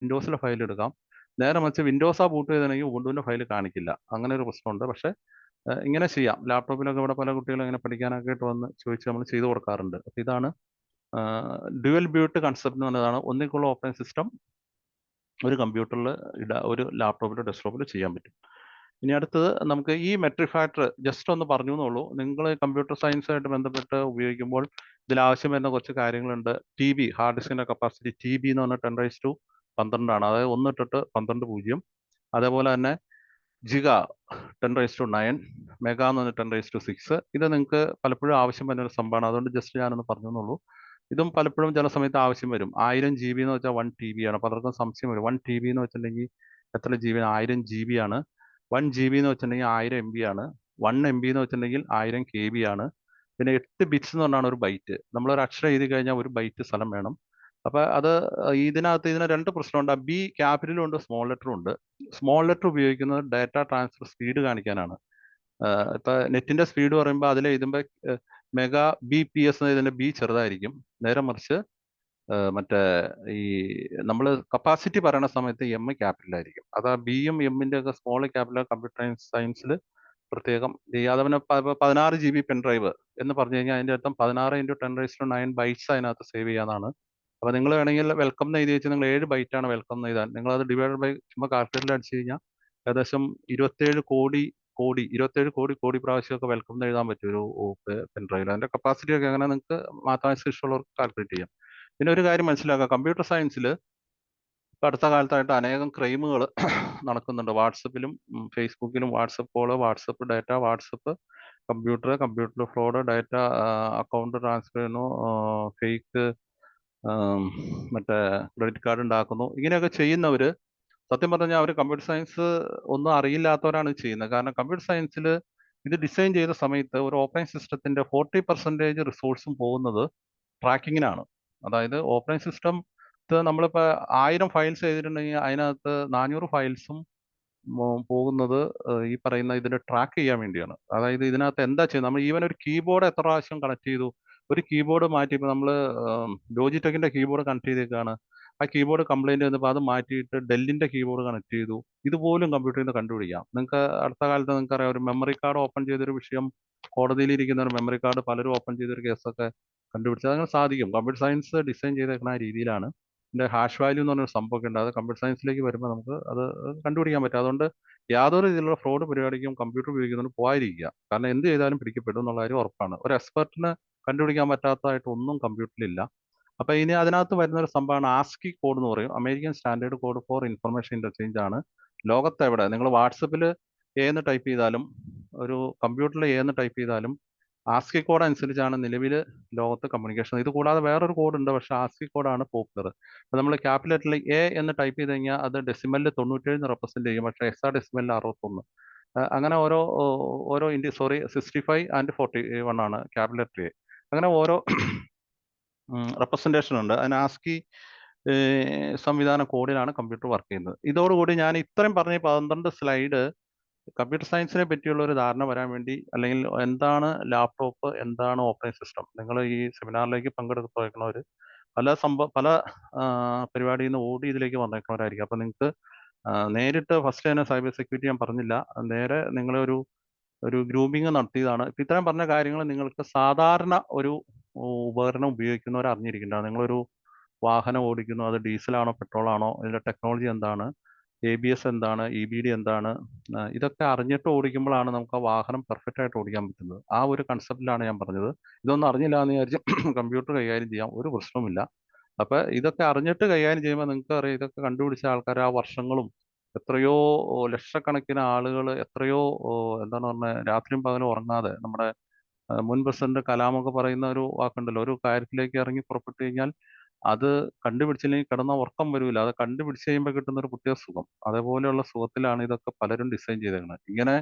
വിൻഡോസിലെ file എടുക്കാം. നേരെ മറിച്ച് വിൻഡോസാ ബൂട്ട് ചെയ്തിട്ടുണ്ടെങ്കിൽ ഉബുണ്ടുവിൻ്റെ ഫയൽ കാണിക്കില്ല. അങ്ങനെ ഒരു പ്രശ്നമുണ്ട്. പക്ഷേ ഇങ്ങനെ ചെയ്യാം. ലാപ്ടോപ്പിലൊക്കെ ഇവിടെ പല കുട്ടികളും ഇങ്ങനെ പഠിക്കാനൊക്കെ ആയിട്ട് വന്ന് ചോദിച്ച് നമ്മൾ ചെയ്തു കൊടുക്കാറുണ്ട്. അപ്പോൾ ഇതാണ് ഡ്യുവൽ ബൂട്ട് കൺസെപ്റ്റ് എന്ന് പറഞ്ഞതാണ്. ഒന്നിക്കുള്ള ഓപ്പറേറ്റിംഗ് സിസ്റ്റം ഒരു കമ്പ്യൂട്ടറിൽ ഒരു ലാപ്ടോപ്പിലോ ഡെസ്ക്ടോപ്പിലോ ചെയ്യാൻ പറ്റും. ഇനി അടുത്തത് നമുക്ക് ഈ മെട്രിക് ഫാക്ടർ ജസ്റ്റ് ഒന്ന് പറഞ്ഞു എന്നുള്ളൂ. നിങ്ങൾ കമ്പ്യൂട്ടർ സയൻസുമായിട്ട് ബന്ധപ്പെട്ട് ഉപയോഗിക്കുമ്പോൾ ഇതിലാവശ്യം വരുന്ന കുറച്ച് കാര്യങ്ങളുണ്ട്. ടി ബി, ഹാർഡ് ഡിസ്കിൻ്റെ കപ്പാസിറ്റി ടി ബി എന്ന് പറഞ്ഞാൽ 10⁻12 അതായത് 1/12 അതേപോലെ തന്നെ ജിഗ 10⁻9, മെഗാ എന്ന് പറഞ്ഞാൽ 10⁻6. ഇത് നിങ്ങൾക്ക് പലപ്പോഴും ആവശ്യം വരുന്ന ഒരു സംഭവമാണ്. അതുകൊണ്ട് ജസ്റ്റ് ഞാനൊന്ന് പറഞ്ഞു എന്നുള്ളൂ. ഇതും പലപ്പോഴും ചില സമയത്ത് ആവശ്യം വരും. 1000 GB എന്ന് വെച്ചാൽ 1 TB ആണ്. പലർക്കും സംശയം വരും. 1 TB എന്ന് വെച്ചിട്ടുണ്ടെങ്കിൽ എത്ര GB? 1000 GB ആണ്. 1 GB എന്ന് വെച്ചിട്ടുണ്ടെങ്കിൽ 1000 MB ആണ്. 1 MB എന്ന് വെച്ചിട്ടുണ്ടെങ്കിൽ 1000 KB ആണ്. പിന്നെ 8 ബിറ്റ്സ് എന്ന് പറഞ്ഞാണ് ഒരു ബൈറ്റ്. നമ്മളൊരു അക്ഷരം എഴുതി കഴിഞ്ഞാൽ ഒരു ബൈറ്റ് സ്ഥലം വേണം. അപ്പോൾ അത് ഇതിന് രണ്ട് പ്രശ്നമുണ്ട്. ബി ക്യാപിറ്റലും ഉണ്ട്, സ്മോൾ ലെറ്ററും ഉണ്ട്. സ്മോൾ ലെറ്റർ ഉപയോഗിക്കുന്നത് ഡാറ്റ ട്രാൻസ്ഫർ സ്പീഡ് കാണിക്കാനാണ്. ഇപ്പൊ നെറ്റിന്റെ സ്പീഡ് പറയുമ്പോൾ അതിൽ എഴുതുമ്പോൾ മെഗാ BPS ഇതിന്റെ ബി ചെറുതായിരിക്കും. നേരെ മറിച്ച് മറ്റേ ഈ നമ്മൾ കപ്പാസിറ്റി പറയുന്ന സമയത്ത് M ക്യാപിറ്റലായിരിക്കും. അത് ആ ബിയും എമ്മിന്റെ ഒക്കെ സ്മോൾ ക്യാപിറ്റൽ കമ്പ്യൂട്ടർ സയൻസിൽ പ്രത്യേകം ഈ അതവനെ 16 GB പെൻഡ്രൈവ് എന്ന് പറഞ്ഞു കഴിഞ്ഞാൽ അതിന്റെ അർത്ഥം 16 × 10⁻9 ബൈറ്റ്സ് അതിനകത്ത് സേവ് ചെയ്യാന്നാണ്. അപ്പോൾ നിങ്ങൾ വേണമെങ്കിൽ വെൽക്കം എന്ന് എഴുതി വെച്ചാൽ നിങ്ങൾ 7 ബൈറ്റാണ് വെൽക്കം എന്ന് എഴുതാൻ. നിങ്ങൾ അത് ഡിവൈഡ് ബൈ ചുമ്മാ കാൽക്കുലേറ്ററിൽ അടിച്ചു കഴിഞ്ഞാൽ ഏകദേശം 27 കോടി പ്രാവശ്യമൊക്കെ വെൽക്കം എന്ന് എഴുതാൻ പറ്റും ഒരു പെൻഡ്രൈവിൽ. അതിന്റെ കപ്പാസിറ്റി ഒക്കെ അങ്ങനെ നിങ്ങൾക്ക് മാത്തമാറ്റിക്സ് ഇഷ്ടമുള്ളവർക്ക് കാൽക്കുലേറ്റ് ചെയ്യാം. പിന്നെ ഒരു കാര്യം മനസ്സിലാക്കുക, കമ്പ്യൂട്ടർ സയൻസിൽ അടുത്ത കാലത്തായിട്ട് അനേകം ക്രൈമുകൾ നടക്കുന്നുണ്ട്. വാട്സപ്പിലും ഫേസ്ബുക്കിലും WhatsApp call, WhatsApp data, WhatsApp computer fraud, data account transfer ചെയ്യുന്നു, ഫേക്ക് മറ്റേ ക്രെഡിറ്റ് കാർഡ് ഉണ്ടാക്കുന്നു. ഇങ്ങനെയൊക്കെ ചെയ്യുന്നവർ സത്യം പറഞ്ഞാൽ അവർ കമ്പ്യൂട്ടർ സയൻസ് ഒന്നും അറിയില്ലാത്തവരാണ് ഇത് ചെയ്യുന്നത്. കാരണം കമ്പ്യൂട്ടർ സയൻസിൽ ഇത് ഡിസൈൻ ചെയ്ത സമയത്ത് ഒരു ഓപ്പറേറ്റിംഗ് സിസ്റ്റത്തിന്റെ 40% റിസോഴ്സും പോകുന്നത് ട്രാക്കിങ്ങിനാണ്. അതായത് ഓപ്പറേറ്റിംഗ് സിസ്റ്റം നമ്മളിപ്പോൾ 1000 ഫയൽസ് ചെയ്തിട്ടുണ്ടെങ്കിൽ അതിനകത്ത് 400 ഫയൽസും പോകുന്നത് ഈ പറയുന്ന ഇതിനെ ട്രാക്ക് ചെയ്യാൻ വേണ്ടിയാണ്. അതായത് ഇതിനകത്ത് എന്താ ചെയ്യുന്നത്, നമ്മൾ ഈവൻ ഒരു കീബോർഡ് എത്ര പ്രാവശ്യം കണക്ട് ചെയ്തു, ഒരു കീബോർഡ് മാറ്റിയപ്പോൾ നമ്മൾ ലോജിടെക്കിന്റെ കീബോർഡ് കണക്ട് ചെയ്തേക്കാണ്, ആ കീബോർഡ് കംപ്ലൈന്റ് വന്നപ്പോൾ അത് മാറ്റിയിട്ട് ഡെല്ലിന്റെ കീബോർഡ് കണക്ട് ചെയ്തു. ഇതുപോലും കമ്പ്യൂട്ടറിൽ നിന്ന് കണ്ടുപിടിക്കാം. നിങ്ങൾക്ക് അടുത്ത കാലത്ത് നിങ്ങൾക്ക് അറിയാം, ഒരു മെമ്മറി കാർഡ് ഓപ്പൺ ചെയ്തൊരു വിഷയം കോടതിയിൽ ഇരിക്കുന്ന ഒരു മെമ്മറി കാർഡ് പലരും ഓപ്പൺ ചെയ്തൊരു കേസൊക്കെ കണ്ടുപിടിച്ചത് അങ്ങനെ സാധിക്കും. കമ്പ്യൂട്ടർ സയൻസ് ഡിസൈൻ ചെയ്തേക്കുന്ന ആ രീതിയിലാണ്. ഇതിന്റെ ഹാഷ് വാല്യൂ എന്ന് പറഞ്ഞൊരു സംഭവമൊക്കെ ഉണ്ട്. അത് കമ്പ്യൂട്ടർ സയൻസിലേക്ക് വരുമ്പോൾ നമുക്ക് അത് കണ്ടുപിടിക്കാൻ പറ്റും. അതുകൊണ്ട് യാതൊരു രീതിയിലുള്ള ഫ്രോഡ് പരിപാടിക്കും കമ്പ്യൂട്ടർ ഉപയോഗിക്കുന്നതുകൊണ്ട് പോകാതിരിക്കുക. കാരണം എന്ത് ചെയ്താലും പിടിക്കപ്പെടും എന്നുള്ള കാര്യം ഉറപ്പാണ്. ഒരു എക്സ്പെർട്ടിന് കണ്ടുപിടിക്കാൻ പറ്റാത്തതായിട്ട് ഒന്നും കമ്പ്യൂട്ടറിലില്ല. അപ്പൊ ഇനി അതിനകത്ത് വരുന്ന ഒരു സംഭവമാണ് ആസ്കി കോഡ് എന്ന് പറയും. American standard code for information interchange ആണ്. ലോകത്തെവിടെ നിങ്ങൾ വാട്സപ്പിൽ എന്ന് ടൈപ്പ് ചെയ്താലും ഒരു കമ്പ്യൂട്ടറിൽ എന്ന് ടൈപ്പ് ചെയ്താലും ആസ്കി കോഡ് അനുസരിച്ചാണ് നിലവിൽ ലോകത്ത് കമ്മ്യൂണിക്കേഷൻ. ഇത് കൂടാതെ വേറൊരു കോഡ് ഉണ്ട്, പക്ഷെ ആസ്കി കോഡാണ് പോപ്പുലർ. അപ്പൊ നമ്മൾ ക്യാപിറ്റലിൽ എന്ന് ടൈപ്പ് ചെയ്ത് കഴിഞ്ഞാൽ അത് ഡെസിമലിൽ 97 റെപ്രസെന്റ് ചെയ്യും, പക്ഷേ ഹെക്സാ ഡെസിമലിൽ 61. അങ്ങനെ ഓരോ 65 ആൻഡ് 41 ആണ് ക്യാപിറ്റൽ എ. അങ്ങനെ ഓരോ റെപ്രസെന്റേഷൻ ഉണ്ട്. അതിന് ആസ്കി സംവിധാന കോഡിലാണ് കമ്പ്യൂട്ടർ വർക്ക് ചെയ്യുന്നത്. ഇതോടുകൂടി ഞാൻ ഇത്രയും പറഞ്ഞ 12 സ്ലൈഡ് കമ്പ്യൂട്ടർ സയൻസിനെ പറ്റിയുള്ള ഒരു ധാരണ വരാൻ വേണ്ടി, അല്ലെങ്കിൽ എന്താണ് ലാപ്ടോപ്പ്, എന്താണ് ഓപ്പറേറ്റിംഗ് സിസ്റ്റം. നിങ്ങൾ ഈ സെമിനാറിലേക്ക് പങ്കെടുക്കുന്നവർ പല പരിപാടിയിൽ നിന്ന് ഓടി ഇതിലേക്ക് വന്നേക്കുന്നവരായിരിക്കും. അപ്പം നിങ്ങൾക്ക് നേരിട്ട് ഫസ്റ്റ് തന്നെ സൈബർ സെക്യൂരിറ്റി ഞാൻ പറഞ്ഞില്ല, നേരെ ഒരു ഗ്രൂമിങ് നടത്തിയതാണ്. ഇപ്പം ഇത്രയും പറഞ്ഞ കാര്യങ്ങൾ നിങ്ങൾക്ക് സാധാരണ ഒരു ഉപകരണം ഉപയോഗിക്കുന്നവർ അറിഞ്ഞിരിക്കേണ്ടതാണ്. നിങ്ങളൊരു വാഹനം ഓടിക്കുന്നു, അത് ഡീസലാണോ പെട്രോളാണോ, ഇതിൻ്റെ ടെക്നോളജി എന്താണ്, ABS എന്താണ്, EBD എന്താണ്, ഇതൊക്കെ അറിഞ്ഞിട്ട് ഓടിക്കുമ്പോഴാണ് നമുക്ക് ആ വാഹനം പെർഫെക്റ്റ് ആയിട്ട് ഓടിക്കാൻ പറ്റുന്നത്. ആ ഒരു കൺസെപ്റ്റിലാണ് ഞാൻ പറഞ്ഞത്. ഇതൊന്നും അറിഞ്ഞില്ല എന്ന് വിചാരിച്ച് കമ്പ്യൂട്ടർ കൈകാര്യം ചെയ്യാം, ഒരു പ്രശ്നവുമില്ല. അപ്പൊ ഇതൊക്കെ അറിഞ്ഞിട്ട് കൈകാര്യം ചെയ്യുമ്പോൾ നിങ്ങൾക്ക് അറിയാം, ഇതൊക്കെ കണ്ടുപിടിച്ച ആൾക്കാർ ആ വർഷങ്ങളും എത്രയോ ലക്ഷക്കണക്കിന് ആളുകൾ എത്രയോ എന്താണ് പറഞ്ഞത്, രാത്രിയും പകലും ഉറങ്ങാതെ നമ്മുടെ മുൻ പ്രസിഡന്റ് കലാമൊക്കെ പറയുന്ന ഒരു വാക്കുണ്ടല്ലോ, ഒരു കാര്യത്തിലേക്ക് ഇറങ്ങി പുറപ്പെട്ടു കഴിഞ്ഞാൽ അത് കണ്ടുപിടിച്ചില്ലെങ്കിൽ കിടന്ന ഉറക്കം വരില്ല, അത് കണ്ടുപിടിച്ച് കഴിയുമ്പോൾ കിട്ടുന്ന ഒരു പ്രത്യേക സുഖം. അതേപോലെയുള്ള സുഖത്തിലാണ് ഇതൊക്കെ പലരും ഡിസൈൻ ചെയ്തേക്കുന്നത്. ഇങ്ങനെ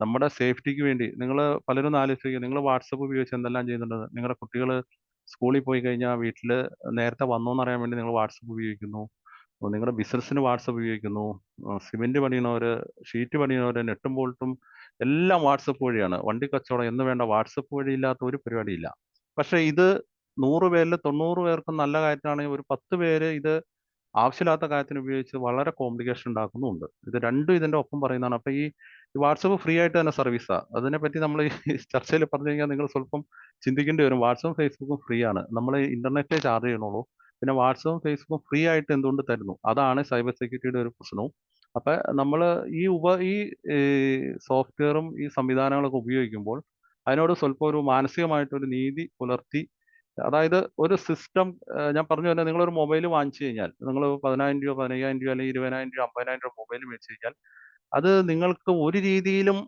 നമ്മുടെ സേഫ്റ്റിക്ക് വേണ്ടി നിങ്ങൾ പലരും ആലോചിക്കുക, നിങ്ങൾ വാട്സപ്പ് ഉപയോഗിച്ച് എന്തെല്ലാം ചെയ്യുന്നുണ്ട്. നിങ്ങളുടെ കുട്ടികൾ സ്കൂളിൽ പോയി കഴിഞ്ഞാൽ വീട്ടിൽ നേരത്തെ വന്നോ എന്ന് അറിയാൻ വേണ്ടി നിങ്ങൾ വാട്സപ്പ് ഉപയോഗിക്കുന്നു. നിങ്ങളുടെ ബിസിനസ്സിന് വാട്സപ്പ് ഉപയോഗിക്കുന്നു. സിമെന്റ് പണിയണവര്, ഷീറ്റ് പണിയണവര്, നെട്ടും ബോൾട്ടും എല്ലാം വാട്സപ്പ് വഴിയാണ്. വണ്ടി കച്ചവടം എന്ന് വേണ്ട, വാട്സപ്പ് വഴി ഇല്ലാത്ത ഒരു പരിപാടിയില്ല. പക്ഷെ ഇത് 100 പേരിൽ 90 പേർക്കും നല്ല കാര്യത്തിനാണെങ്കിൽ ഒരു 10 പേര് ഇത് ആവശ്യമില്ലാത്ത കാര്യത്തിന് ഉപയോഗിച്ച് വളരെ കോംപ്ലിക്കേഷൻ ഉണ്ടാക്കുന്നുമുണ്ട്. ഇത് രണ്ടും ഇതിന്റെ ഒപ്പം പറയുന്നതാണ്. അപ്പൊ ഈ വാട്സപ്പ് ഫ്രീ ആയിട്ട് തന്നെ സർവീസാണ്. അതിനെപ്പറ്റി നമ്മൾ ഈ ചർച്ചയിൽ പറഞ്ഞു കഴിഞ്ഞാൽ നിങ്ങൾ സ്വല്പം ചിന്തിക്കേണ്ടി വരും. വാട്സപ്പും ഫേസ്ബുക്കും ഫ്രീ ആണ്. നമ്മൾ ഇന്റർനെറ്റേ ചാർജ് ചെയ്യണുള്ളൂ. പിന്നെ വാട്സപ്പും ഫേസ്ബുക്കും ഫ്രീ ആയിട്ട് എന്തുകൊണ്ട് തരുന്നു? അതാണ് സൈബർ സെക്യൂരിറ്റിയുടെ ഒരു പ്രശ്നവും. അപ്പൊ നമ്മൾ ഈ സോഫ്റ്റ്വെയറും ഈ സംവിധാനങ്ങളൊക്കെ ഉപയോഗിക്കുമ്പോൾ അതിനോട് സ്വല്പം ഒരു മാനസികമായിട്ടൊരു നീതി പുലർത്തി, അതായത് ഒരു സിസ്റ്റം, ഞാൻ പറഞ്ഞു തന്നെ, നിങ്ങളൊരു മൊബൈൽ വാങ്ങിച്ചു കഴിഞ്ഞാൽ, നിങ്ങൾ 10,000 രൂപ 15,000 രൂപ അല്ലെങ്കിൽ 20,000 രൂപ 50,000 രൂപ മൊബൈൽ മേടിച്ചു കഴിഞ്ഞാൽ അത് നിങ്ങൾക്ക് ഒരു രീതിയിലും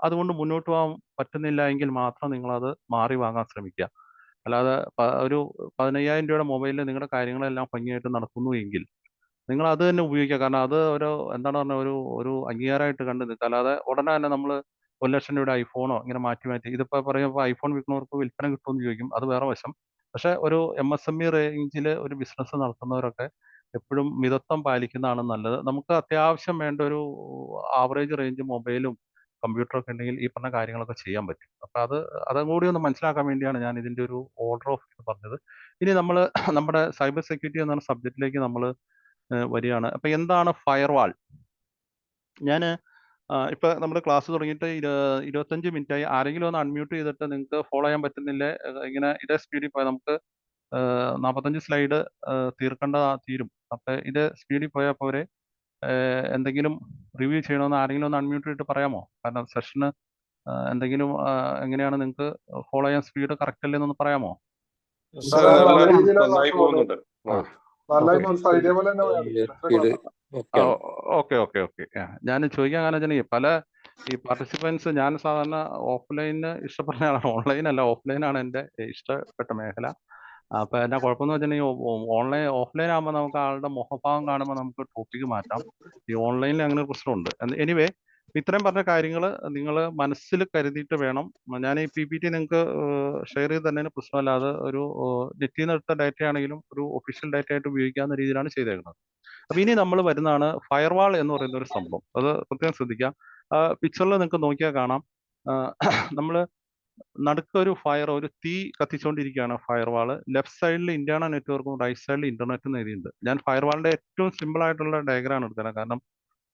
അതുകൊണ്ട് മുന്നോട്ട് പോകാൻ പറ്റുന്നില്ല എങ്കിൽ മാത്രം നിങ്ങളത് മാറി വാങ്ങാൻ ശ്രമിക്കുക. അല്ലാതെ ഒരു 15,000 രൂപയുടെ മൊബൈലിൽ നിങ്ങളുടെ കാര്യങ്ങളെല്ലാം ഭംഗിയായിട്ട് നടക്കുന്നു എങ്കിൽ നിങ്ങൾ അത് തന്നെ ഉപയോഗിക്കുക. കാരണം അത് ഒരു എന്താണ് പറഞ്ഞ ഒരു ഒരു അംഗീകാരമായിട്ട് കണ്ട് നിൽക്കുക. അല്ലാതെ ഉടനെ തന്നെ നമ്മൾ 1,00,000 രൂപയുടെ ഐഫോണോ ഇങ്ങനെ മാറ്റി മാറ്റി, ഇതിപ്പോ പറയുമ്പോൾ ഐഫോൺ വിൽക്കുന്നവർക്ക് വിൽപ്പന കിട്ടുമെന്ന് ചോദിക്കും, അത് വേറെ വശം. പക്ഷെ ഒരു MSME റേഞ്ചിൽ ഒരു ബിസിനസ് നടത്തുന്നവരൊക്കെ എപ്പോഴും മിതത്വം പാലിക്കുന്നതാണ് നല്ലത്. നമുക്ക് അത്യാവശ്യം വേണ്ട ഒരു ആവറേജ് റേഞ്ച് മൊബൈലും കമ്പ്യൂട്ടറൊക്കെ ഉണ്ടെങ്കിൽ ഈ പറഞ്ഞ കാര്യങ്ങളൊക്കെ ചെയ്യാൻ പറ്റും. അപ്പൊ അതും കൂടി ഒന്ന് മനസ്സിലാക്കാൻ വേണ്ടിയാണ് ഞാൻ ഇതിന്റെ ഒരു ഓർഡർ ഓഫ് ഇത് പറഞ്ഞത്. ഇനി നമ്മൾ നമ്മുടെ സൈബർ സെക്യൂരിറ്റി എന്ന സബ്ജക്റ്റിലേക്ക് നമ്മൾ വരികയാണ്. അപ്പൊ എന്താണ് ഫയർവാൾ? ഞാൻ ഇപ്പൊ നമ്മുടെ ക്ലാസ് തുടങ്ങിയിട്ട് 25 മിനിറ്റ് ആയി. ആരെങ്കിലും ഒന്ന് അൺമ്യൂട്ട് ചെയ്തിട്ട്, നിങ്ങൾക്ക് ഫോളോ ചെയ്യാൻ പറ്റുന്നില്ലേ? ഇങ്ങനെ ഇതേ സ്പീഡിൽ പോയാൽ നമുക്ക് 45 സ്ലൈഡ് തീരും. അപ്പൊ ഇത് സ്പീഡിൽ പോയാൽ പോരെ? എന്തെങ്കിലും റിവ്യൂ ചെയ്യണമെന്ന് ആരെങ്കിലും ഒന്ന് അൺമ്യൂട്ട് ചെയ്തിട്ട് പറയാമോ? കാരണം സെഷന് എന്തെങ്കിലും എങ്ങനെയാണ് നിങ്ങൾക്ക് ഫോളോ ചെയ്യാൻ സ്പീഡ് കറക്റ്റ് അല്ലേ എന്നൊന്ന് പറയാമോ? സാർ സാറേ, നല്ല നന്നായി രീതിയിലാണ് നന്നായി ക്ലാസ് പോകുന്നത്. പോകുന്നുണ്ട്. നന്നായി ഓക്കെ സാർ ഇതേപോലെ തന്നെ പോയാൽ മതി. സ്പീഡ് ഓക്കെയാണ്. Okay okay okay. ഞാൻ ചോദിക്കാൻ കാരണം വെച്ചാൽ പല ഈ പാർട്ടിസിപ്പൻസ്, ഞാൻ സാധാരണ ഓഫ്ലൈന് ഇഷ്ടപ്പെടുന്ന ആളാണ്, ഓൺലൈൻ അല്ല, ഓഫ്ലൈനാണ് എൻ്റെ ഇഷ്ടപ്പെട്ട മേഖല. അപ്പൊ എന്നാ കുഴപ്പമെന്ന് വെച്ചിട്ടുണ്ടെങ്കിൽ ഓഫ്ലൈൻ ആകുമ്പോൾ നമുക്ക് ആളുടെ മുഖഭാവം കാണുമ്പോൾ നമുക്ക് ടോപ്പിക്ക് മാറ്റാം. ഈ ഓൺലൈനിൽ അങ്ങനെ ഒരു പ്രശ്നമുണ്ട്. എനിവേ, ഇത്രയും പറഞ്ഞ കാര്യങ്ങൾ നിങ്ങൾ മനസ്സിൽ കരുതിയിട്ട് വേണം. ഞാൻ ഈ PPT നിങ്ങൾക്ക് ഷെയർ ചെയ്ത് തന്നതിന് പ്രശ്നമല്ല. അത് ഒരു നെറ്റിൽ നിന്ന് എടുത്ത ഡാറ്റ ആണെങ്കിലും ഒരു ഒഫീഷ്യൽ ഡാറ്റ ആയിട്ട് ഉപയോഗിക്കാവുന്ന രീതിയിലാണ് ചെയ്തേക്കുന്നത്. അപ്പൊ ഇനി നമ്മൾ വരുന്നതാണ് ഫയർവാൾ എന്ന് പറയുന്ന ഒരു സംഭവം. അത് പ്രത്യേകം ശ്രദ്ധിക്കാം. പിക്ചറിൽ നിങ്ങൾക്ക് നോക്കിയാൽ കാണാം, നമ്മൾ നടുക്ക് ഒരു തീ കത്തിച്ചുകൊണ്ടിരിക്കുകയാണ് ഫയർവാള്. ലെഫ്റ്റ് സൈഡിൽ ഇന്റേണൽ നെറ്റ്വർക്കും റൈറ്റ് സൈഡിൽ ഇന്റർനെറ്റും എഴുതിയിട്ടുണ്ട്. ഞാൻ ഫയർവാളിന്റെ ഏറ്റവും സിമ്പിൾ ആയിട്ടുള്ള ഡയഗ്രാം എടുത്തത്, കാരണം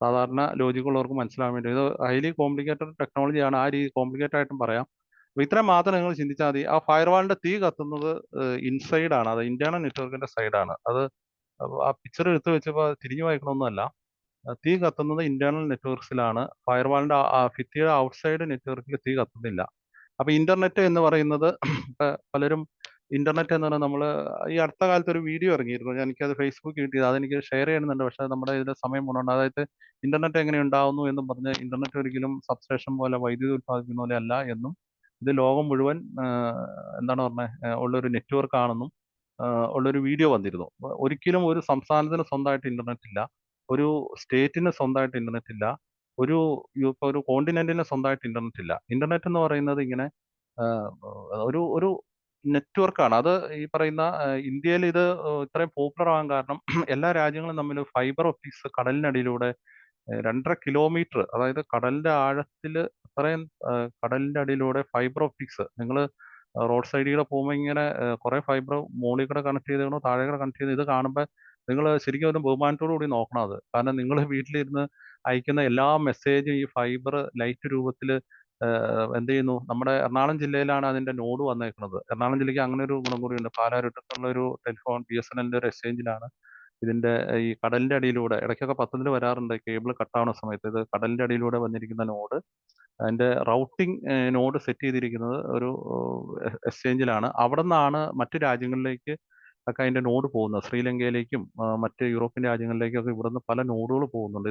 സാധാരണ ലോജിക് ഉള്ളവർക്ക് മനസ്സിലാവാൻ വേണ്ടി. ഇത് ഹൈലി കോംപ്ലിക്കേറ്റഡ് ടെക്നോളജിയാണ്, ആ രീതി കോംപ്ലിക്കേറ്റഡ് ആയിട്ടും പറയാം. അപ്പൊ ഇത്രയും മാത്രം നിങ്ങൾ ചിന്തിച്ചാൽ മതി. ആ ഫയർവാളിന്റെ തീ കത്തുന്നത് ഇൻസൈഡ് ആണ്, അത് ഇന്റേണൽ നെറ്റ്വർക്കിന്റെ സൈഡാണ്. അത് ആ പിക്ചർ എടുത്ത് വെച്ചപ്പോൾ തിരിഞ്ഞു വായിക്കണമെന്നല്ല. തീ കത്തുന്നത് ഇന്റേണൽ നെറ്റ്വർക്സിലാണ്. ഫയർവാളിന്റെ ഭിത്തിയുടെ ഔട്ട്സൈഡ് നെറ്റ്വർക്കിൽ തീ കത്തുന്നില്ല. അപ്പൊ ഇന്റർനെറ്റ് എന്ന് പറയുന്നത് പലരും ഇന്റർനെറ്റ് എന്ന് പറഞ്ഞാൽ, നമ്മൾ ഈ അടുത്ത കാലത്ത് ഒരു വീഡിയോ ഇറങ്ങിയിരുന്നു, എനിക്കത് ഫേസ്ബുക്കിൽ കിട്ടിയത്, അതെനിക്ക് ഷെയർ ചെയ്യുന്നുണ്ട്. പക്ഷെ നമ്മുടെ ഇതിന്റെ സമയം കൊണ്ടുണ്ട്. അതായത് ഇന്റർനെറ്റ് എങ്ങനെ ഉണ്ടാവുന്നു എന്നും പറഞ്ഞ്, ഇന്റർനെറ്റ് ഒരിക്കലും സബ്സ്റ്റേഷൻ പോലെ വൈദ്യുതി ഉത്പാദിപ്പിക്കുന്ന പോലെ അല്ല എന്നും, ഇത് ലോകം മുഴുവൻ എന്താണ് പറഞ്ഞത് ഉള്ളൊരു നെറ്റ്വർക്ക് ആണെന്നും ഉള്ളൊരു വീഡിയോ വന്നിരുന്നു. ഒരിക്കലും ഒരു സംസ്ഥാനത്തിന് സ്വന്തമായിട്ട് ഇന്റർനെറ്റ് ഇല്ല, ഒരു സ്റ്റേറ്റിന് സ്വന്തമായിട്ട് ഇന്റർനെറ്റ് ഇല്ല, ഒരു കോണ്ടിനെന്റിന് സ്വന്തമായിട്ട് ഇന്റർനെറ്റ് ഇല്ല. ഇന്റർനെറ്റ് എന്ന് പറയുന്നത് ഇങ്ങനെ ഒരു നെറ്റ്വർക്കാണ്. അത് ഈ പറയുന്ന ഇന്ത്യയിൽ ഇത് ഇത്രയും പോപ്പുലർ ആകാൻ കാരണം എല്ലാ രാജ്യങ്ങളും തമ്മിൽ ഫൈബർ ഒപ്റ്റിക്സ് കടലിനടിയിലൂടെ 2.5 കിലോമീറ്റർ, അതായത് കടലിന്റെ ആഴത്തിൽ അത്രയും കടലിന്റെ അടിയിലൂടെ ഫൈബർ ഒപ്റ്റിക്സ്, നിങ്ങൾ റോഡ് സൈഡിൽ പോകുമ്പോൾ ഇങ്ങനെ കുറെ ഫൈബർ മുകളിൽ കൂടെ കണക്ട് ചെയ്തോ താഴെ കൂടെ കണക്ട് ചെയ്ത്, ഇത് കാണുമ്പോൾ നിങ്ങൾ ശരിക്കും ഒരു ബഹുമാനത്തോടു കൂടി നോക്കണം അത്. കാരണം നിങ്ങൾ വീട്ടിലിരുന്ന് അയക്കുന്ന എല്ലാ മെസ്സേജും ഈ ഫൈബർ ലൈറ്റ് രൂപത്തിൽ എന്ത് ചെയ്യുന്നു, നമ്മുടെ എറണാകുളം ജില്ലയിലാണ് അതിന്റെ നോഡ് വന്നേക്കുന്നത്. എറണാകുളം ജില്ലയ്ക്ക് അങ്ങനെ ഒരു ഗുണം കൂടിയുണ്ട്. പാലാരിവട്ടത്തുള്ള ഒരു ടെലിഫോൺ BSNL ഒരു എക്സ്ചേഞ്ചിലാണ് ഇതിന്റെ ഈ കടലിന്റെ അടിയിലൂടെ, ഇടയ്ക്കൊക്കെ പത്രത്തിൽ വരാറുണ്ട്, കേബിൾ കട്ടാവുന്ന സമയത്ത്, ഇത് കടലിന്റെ അടിയിലൂടെ വന്നിരിക്കുന്ന നോഡ്, അതിന്റെ റൗട്ടിംഗ് നോഡ് സെറ്റ് ചെയ്തിരിക്കുന്നത് ഒരു എക്സ്ചേഞ്ചിലാണ്. അവിടെ നിന്നാണ് മറ്റു രാജ്യങ്ങളിലേക്ക് ഒക്കെ അതിന്റെ നോഡ് പോകുന്നത്. ശ്രീലങ്കയിലേക്കും മറ്റ് യൂറോപ്യൻ രാജ്യങ്ങളിലേക്കൊക്കെ ഇവിടുന്ന് പല നോഡുകൾ പോകുന്നുണ്ട്.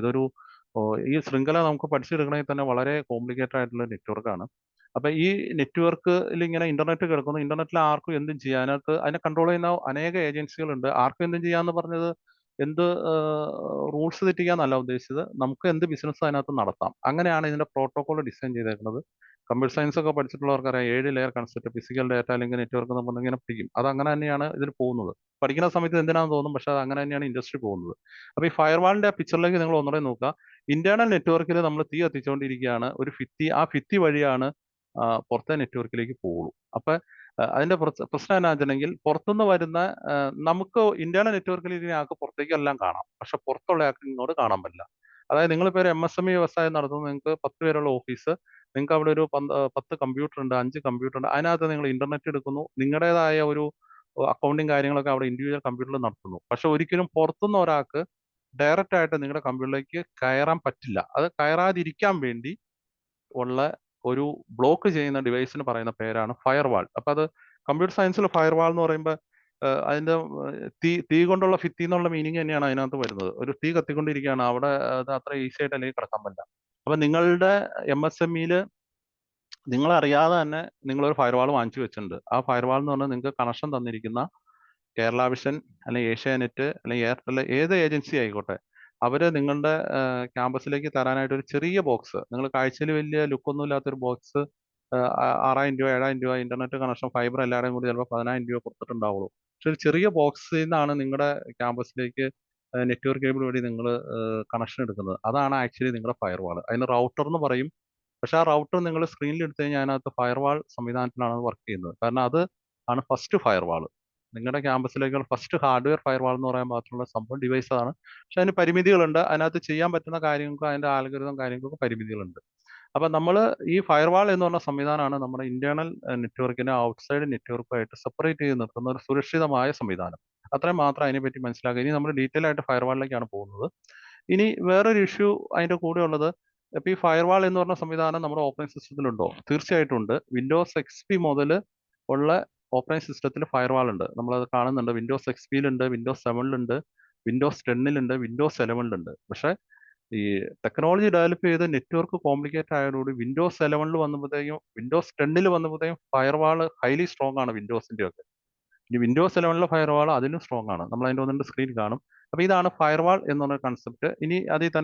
ഈ ശൃംഖല നമുക്ക് പഠിച്ചെടുക്കണമെങ്കിൽ തന്നെ വളരെ കോംപ്ലിക്കേറ്റഡ് ആയിട്ടുള്ള നെറ്റ്വർക്കാണ്. അപ്പൊ ഈ നെറ്റ്വർക്കിൽ ഇങ്ങനെ ഇന്റർനെറ്റ് കിടക്കുന്നു. ഇന്റർനെറ്റിൽ ആർക്കും എന്തും ചെയ്യാം. അതിനെ കൺട്രോൾ ചെയ്യുന്ന അനേക ഏജൻസികളുണ്ട്. ആർക്കും എന്തും ചെയ്യാന്ന് പറഞ്ഞത് എന്ത് റൂൾസ് തെറ്റിക്കാന്നല്ല ഉദ്ദേശിച്ചത്, നമുക്ക് എന്ത് ബിസിനസ് അതിനകത്ത് നടത്താം. അങ്ങനെയാണ് ഇതിന്റെ പ്രോട്ടോകോൾ ഡിസൈൻ ചെയ്തേക്കുന്നത്. കമ്പ്യൂട്ടർ സയൻസ് ഒക്കെ പഠിച്ചിട്ടുള്ളവർക്കറിയാം, 7 ലെയർ കൺസെപ്റ്റ്, ഫിസിക്കൽ ഡാറ്റ അല്ലെങ്കിൽ നെറ്റ്വർക്ക് എന്ന് പറഞ്ഞ് ഇങ്ങനെ പഠിക്കും. അത് അങ്ങനെ തന്നെയാണ് ഇതിൽ പോകുന്നത്. പഠിക്കുന്ന സമയത്ത് എന്തിനാന്ന് തോന്നും, പക്ഷെ അത് അങ്ങനെ തന്നെയാണ് ഇൻഡസ്ട്രി പോകുന്നത്. അപ്പൊ ഈ ഫയർവാളിന്റെ പിക്ചറിലേക്ക് നിങ്ങൾ ഒന്നുകൂടെ നോക്കുക. ഇന്റേണൽ നെറ്റ്വർക്കിൽ നമ്മൾ തീ കത്തിച്ചുകൊണ്ടിരിക്കുകയാണ്. ഒരു ഭിത്തി, ആ ഭിത്തി വഴിയാണ് പുറത്തെ നെറ്റ്വർക്കിലേക്ക് പോകുള്ളൂ. അപ്പൊ അതിന്റെ പ്രശ്നം എന്നാ വെച്ചിട്ടുണ്ടെങ്കിൽ പുറത്തുനിന്ന് വരുന്ന നമുക്ക് ഇന്ത്യയിലെ നെറ്റ്വർക്കിൽ ഇതിനകത്ത് പുറത്തേക്കെല്ലാം കാണാം. പക്ഷെ പുറത്തുള്ള ആൾക്ക് ഇങ്ങോട്ട് കാണാൻ പറ്റില്ല. അതായത് നിങ്ങളിപ്പോൾ ഒരു MSME വ്യവസായം നടത്തുന്നു, നിങ്ങൾക്ക് 10 പേരുള്ള ഓഫീസ്, നിങ്ങൾക്ക് അവിടെ ഒരു 10 കമ്പ്യൂട്ടർ ഉണ്ട്, 5 കമ്പ്യൂട്ടർ ഉണ്ട്, അതിനകത്ത് നിങ്ങൾ ഇന്റർനെറ്റ് എടുക്കുന്നു, നിങ്ങളുടേതായ ഒരു അക്കൗണ്ടിങ് കാര്യങ്ങളൊക്കെ അവിടെ ഇൻഡിവിജ്വൽ കമ്പ്യൂട്ടറിൽ നടത്തുന്നു. പക്ഷെ ഒരിക്കലും പുറത്തുനിന്ന് ഒരാൾക്ക് ഡയറക്റ്റ് ആയിട്ട് നിങ്ങളുടെ കമ്പ്യൂട്ടറിലേക്ക് കയറാൻ പറ്റില്ല. അത് കയറാതിരിക്കാൻ വേണ്ടി ഉള്ള ഒരു ബ്ലോക്ക് ചെയ്യുന്ന ഡിവൈസിന് പറയുന്ന പേരാണ് ഫയർവാൾ. അപ്പൊ അത് കമ്പ്യൂട്ടർ സയൻസിൽ ഫയർവാൾ എന്ന് പറയുമ്പോൾ അതിന്റെ തീ കൊണ്ടുള്ള ഭിത്തി എന്നുള്ള മീനിങ് തന്നെയാണ് അതിനകത്ത് വരുന്നത്. ഒരു തീ കത്തിക്കൊണ്ടിരിക്കുകയാണ് അവിടെ, അത് അത്ര ഈസി ആയിട്ട് അല്ലെങ്കിൽ കിടക്കാൻ പറ്റില്ല. അപ്പൊ നിങ്ങളുടെ MSMEയിൽ നിങ്ങൾ അറിയാതെ തന്നെ നിങ്ങളൊരു ഫയർവാൾ വാങ്ങിച്ചു വെച്ചിട്ടുണ്ട്. ആ ഫയർവാൾ എന്ന് പറഞ്ഞാൽ നിങ്ങൾക്ക് കണക്ഷൻ തന്നിരിക്കുന്ന കേരള വിഷൻ അല്ലെങ്കിൽ ഏഷ്യാനെറ്റ് അല്ലെങ്കിൽ എയർടെൽ, ഏത് ഏജൻസി ആയിക്കോട്ടെ, അവര് നിങ്ങളുടെ ക്യാമ്പസിലേക്ക് തരാനായിട്ട് ഒരു ചെറിയ ബോക്സ്, നിങ്ങൾ കാഴ്ചയിൽ വലിയ ലുക്കൊന്നും ഇല്ലാത്തൊരു ബോക്സ്, 6,000 രൂപ 7,000 രൂപ ഇന്റർനെറ്റ് കണക്ഷൻ ഫൈബർ എല്ലാവരുടെയും കൂടി ചിലപ്പോൾ 10,000 രൂപ കൊടുത്തിട്ടുണ്ടാവുള്ളൂ. പക്ഷെ ഒരു ചെറിയ ബോക്സിൽ നിന്നാണ് നിങ്ങളുടെ ക്യാമ്പസിലേക്ക് നെറ്റ്വർക്ക് കേബിൾ വഴി നിങ്ങൾ കണക്ഷൻ എടുക്കുന്നത്. അതാണ് ആക്ച്വലി നിങ്ങളുടെ ഫയർവാൾ. അതിന് റൗട്ടർ എന്ന് പറയും. പക്ഷെ ആ റൗട്ടർ നിങ്ങൾ സ്ക്രീനിൽ എടുത്തു കഴിഞ്ഞാൽ അതിനകത്ത് ഫയർവാൾ സംവിധാനത്തിലാണ് വർക്ക് ചെയ്യുന്നത്. കാരണം അത് ആണ് ഫസ്റ്റ് ഫയർവാൾ. നിങ്ങളുടെ ക്യാമ്പസിലേക്കുള്ള ഫസ്റ്റ് ഹാർഡ്വെയർ ഫയർവാൾ എന്ന് പറയാൻ മാത്രമുള്ള സംഭവം ഡിവൈസ് ആണ്. പക്ഷെ അതിന് പരിമിതികളുണ്ട്. അതിനകത്ത് ചെയ്യാൻ പറ്റുന്ന കാര്യങ്ങൾക്കും അതിന്റെ ആൽഗരിതം കാര്യങ്ങൾക്കും പരിമിതികളുണ്ട്. അപ്പൊ നമ്മൾ ഈ ഫയർവാൾ എന്ന് പറഞ്ഞ സംവിധാനമാണ് നമ്മുടെ ഇന്റേണൽ നെറ്റ്വർക്കിനെ ഔട്ട്സൈഡ് നെറ്റ്വർക്കുമായിട്ട് സെപ്പറേറ്റ് ചെയ്ത് നിർത്തുന്ന ഒരു സുരക്ഷിതമായ സംവിധാനം. അത്രയും മാത്രം അതിനെപ്പറ്റി മനസ്സിലാക്കുക. ഇനി നമ്മൾ ഡീറ്റെയിൽ ആയിട്ട് ഫയർവാളിലേക്കാണ് പോകുന്നത്. ഇനി വേറൊരു ഇഷ്യൂ അതിന്റെ കൂടെ ഉള്ളത്, ഇപ്പൊ ഈ ഫയർവാൾ എന്ന് പറഞ്ഞ സംവിധാനം നമ്മുടെ ഓപ്പറേറ്റിംഗ് സിസ്റ്റത്തിലുണ്ടോ? തീർച്ചയായിട്ടും ഉണ്ട്. വിൻഡോസ് XP മുതൽ ഉള്ള ഓപ്പറേറ്റിംഗ് സിസ്റ്റത്തിൽ ഫയർവാൾ ഉണ്ട്. നമ്മളത് കാണുന്നുണ്ട്. വിൻഡോസ് XPയിലുണ്ട്, വിൻഡോസ് 7ലുണ്ട്, വിൻഡോസ് 10ലുണ്ട്, വിൻഡോസ് 11ലുണ്ട്. പക്ഷെ ഈ ടെക്നോളജി ഡെവലപ്പ് ചെയ്ത് നെറ്റ്വർക്ക് കോംപ്ലിക്കേറ്റ് ആയതോടുകൂടി വിൻഡോസ് 11ൽ വന്നപ്പോഴത്തേക്കും, വിൻഡോസ് 10ൽ വന്നപ്പോഴത്തേക്കും ഫയർവാൾ ഹൈലി സ്ട്രോങ് ആണ് വിൻഡോസിന്റെ ഒക്കെ. ഇനി വിൻഡോസ് 11ലെ ഫയർവാൾ അതിലും സ്ട്രോങ് ആണ്. നമ്മൾ അതിന്റെ ഒന്നിന്റെ സ്ക്രീൻ കാണും. അപ്പൊ ഇതാണ് ഫയർവാൾ എന്ന് പറഞ്ഞ കൺസെപ്റ്റ്. ഇനി അതിൽ തന്നെ